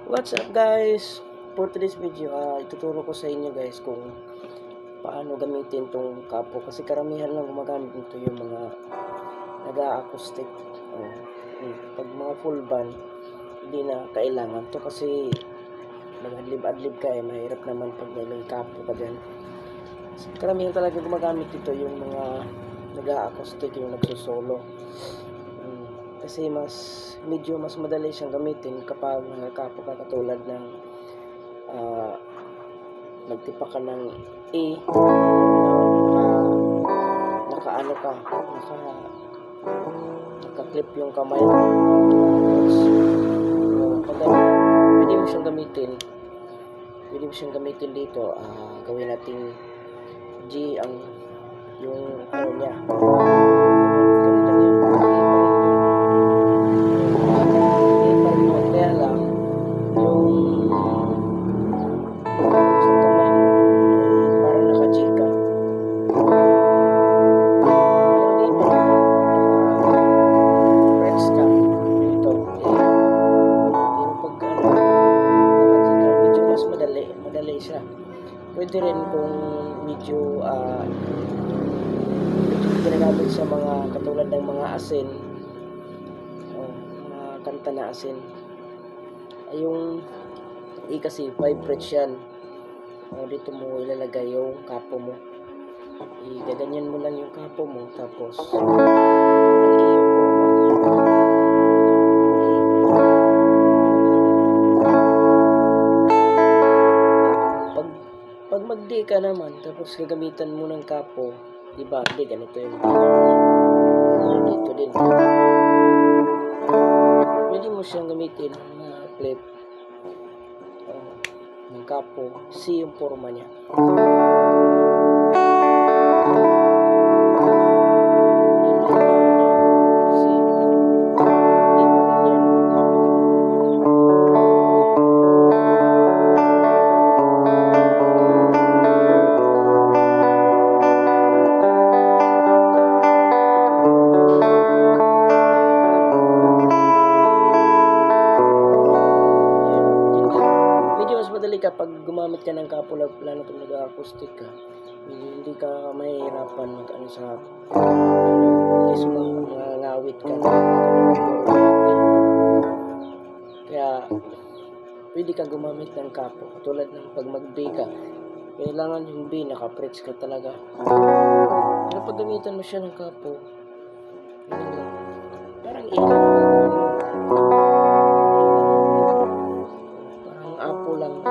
What's up guys? For today's video, ituturo ko sa inyo guys kung paano gamitin tong kapo kasi karamihan lang gumagamit nito yung mga nag-acoustic. Pag mga full band, hindi na kailangan to kasi mag-adlib-adlib ka mahirap naman pag may kapo ka dyan. Karamihan talaga gumagamit nito yung mga nag-acoustic, yung nagsusolo. Kasi medyo mas madali siyang gamitin kapag nagkapo ka katulad ng nagtipa ka ng A, naka-ano ka, naka-clip yung kamay mo. Pwede mo siyang gamitin dito. Gawin natin G ang yung ano niya. Madali siya. Pwede rin kung medyo ginagamit sa mga katulad ng mga asin, mga kanta na asin. Yung kasi vibrate yan. Dito mo ilalagay yung kapo mo. Gaganyan mo lang yung kapo mo tapos pag mag-D ka naman, tapos gagamitan mo ng kapo, diba? Di, ganito yung dito din. Pwede mo siyang gamitin na clip ng kapo. C yung forma niya. Madali kapag gumamit ka ng kapo, lalo kung nag-acoustic ka, hindi ka mahihirapan mag-ano sa mismo ngawit ka na. Kaya pwede ka gumamit ng kapo tulad ng pag mag-B ka, kailangan yung B naka-press ka talaga. Pero pag gamitan mo siya ng kapo, parang apo lang.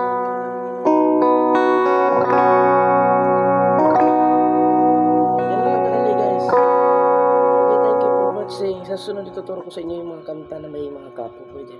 Yan lang kadali guys. Okay, thank you for watching. Sa sunod ituturo ko sa inyo yung mga kanta na may mga kapo. Pwede